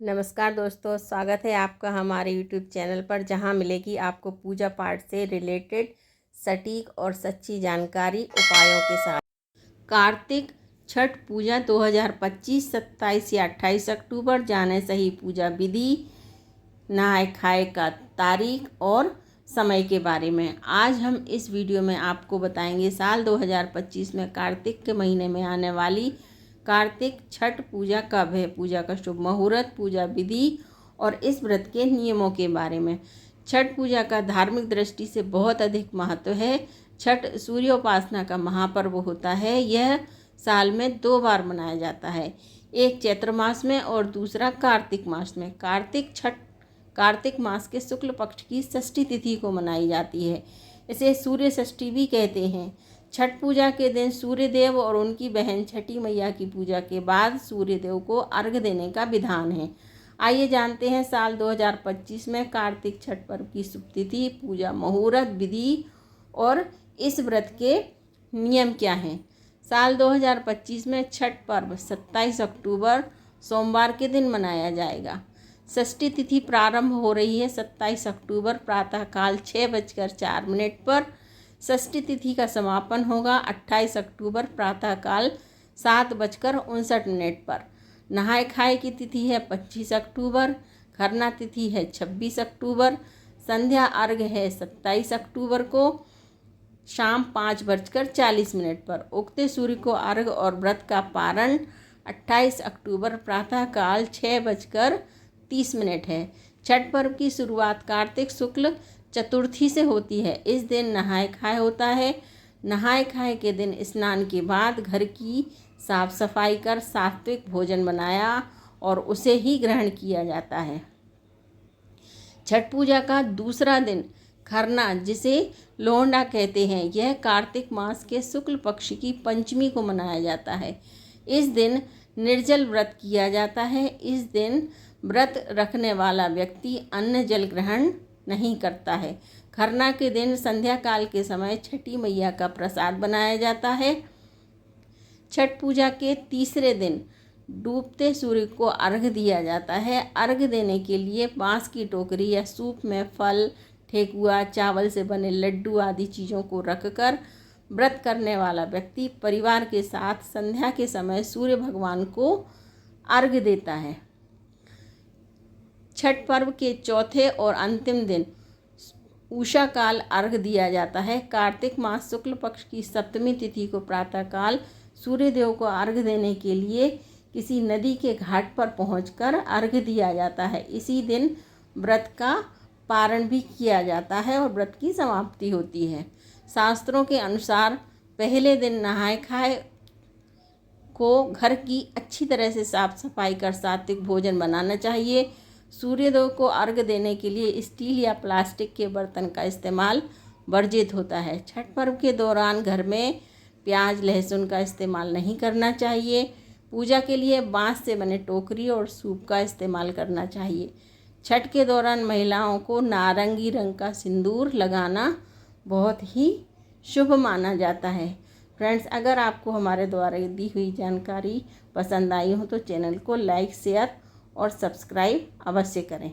नमस्कार दोस्तों, स्वागत है आपका हमारे YouTube चैनल पर, जहां मिलेगी आपको पूजा पाठ से रिलेटेड सटीक और सच्ची जानकारी उपायों के साथ। कार्तिक छठ पूजा 2025 27 या 28 अक्टूबर। जाने सही पूजा विधि, नहाय खाए का तारीख और समय के बारे में आज हम इस वीडियो में आपको बताएंगे। साल 2025 में कार्तिक के महीने में आने वाली कार्तिक छठ पूजा कब है, पूजा का शुभ मुहूर्त, पूजा विधि और इस व्रत के नियमों के बारे में। छठ पूजा का धार्मिक दृष्टि से बहुत अधिक महत्व है। छठ सूर्योपासना का महापर्व होता है। यह साल में 2 बार मनाया जाता है, एक चैत्र मास में और दूसरा कार्तिक मास में। कार्तिक मास के शुक्ल पक्ष की षष्ठी तिथि को मनाई जाती है। इसे सूर्य षष्ठी भी कहते हैं। छठ पूजा के दिन सूर्य देव और उनकी बहन छठी मैया की पूजा के बाद सूर्य देव को अर्घ्य देने का विधान है। आइए जानते हैं साल 2025 में कार्तिक छठ पर्व की शुभ तिथि, पूजा मुहूर्त, विधि और इस व्रत के नियम क्या हैं। साल 2025 में छठ पर्व 27 अक्टूबर सोमवार के दिन मनाया जाएगा। षष्ठी तिथि प्रारंभ हो रही है 27 अक्टूबर प्रातःकाल 6:04 पर। षष्ठी तिथि का समापन होगा 28 अक्टूबर प्रातःकाल 7:59 पर। नहाय खाए की तिथि है 25 अक्टूबर। खरना तिथि है 26 अक्टूबर। संध्या अर्घ्य है 27 अक्टूबर को शाम 5:40 पर। उगते सूर्य को अर्घ्य और व्रत का पारण 28 अक्टूबर प्रातःकाल 6:30 है। छठ पर्व की शुरुआत कार्तिक शुक्ल चतुर्थी से होती है। इस दिन नहाय खाए होता है। नहाय खाए के दिन स्नान के बाद घर की साफ सफाई कर सात्विक भोजन बनाया और उसे ही ग्रहण किया जाता है। छठ पूजा का दूसरा दिन खरना, जिसे लोहंडा कहते हैं, यह कार्तिक मास के शुक्ल पक्ष की पंचमी को मनाया जाता है। इस दिन निर्जल व्रत किया जाता है। इस दिन व्रत रखने वाला व्यक्ति अन्न जल ग्रहण नहीं करता है। खरना के दिन संध्या काल के समय छठी मैया का प्रसाद बनाया जाता है। छठ पूजा के तीसरे दिन डूबते सूर्य को अर्घ्य दिया जाता है। अर्घ्य देने के लिए बांस की टोकरी या सूप में फल, ठेकुआ, चावल से बने लड्डू आदि चीज़ों को रखकर व्रत करने वाला व्यक्ति परिवार के साथ संध्या के समय सूर्य भगवान को अर्घ्य देता है। छठ पर्व के चौथे और अंतिम दिन उषा काल अर्घ्य दिया जाता है। कार्तिक मास शुक्ल पक्ष की सप्तमी तिथि को प्रातःकाल सूर्य देव को अर्घ्य देने के लिए किसी नदी के घाट पर पहुंचकर अर्घ्य दिया जाता है। इसी दिन व्रत का पारण भी किया जाता है और व्रत की समाप्ति होती है। शास्त्रों के अनुसार पहले दिन नहाय खाए को घर की अच्छी तरह से साफ सफाई कर सात्विक भोजन बनाना चाहिए। सूर्यदेव को अर्घ्य देने के लिए स्टील या प्लास्टिक के बर्तन का इस्तेमाल वर्जित होता है। छठ पर्व के दौरान घर में प्याज लहसुन का इस्तेमाल नहीं करना चाहिए। पूजा के लिए बांस से बने टोकरी और सूप का इस्तेमाल करना चाहिए। छठ के दौरान महिलाओं को नारंगी रंग का सिंदूर लगाना बहुत ही शुभ माना जाता है। फ्रेंड्स, अगर आपको हमारे द्वारा दी हुई जानकारी पसंद आई हो तो चैनल को लाइक, शेयर और सब्सक्राइब अवश्य करें।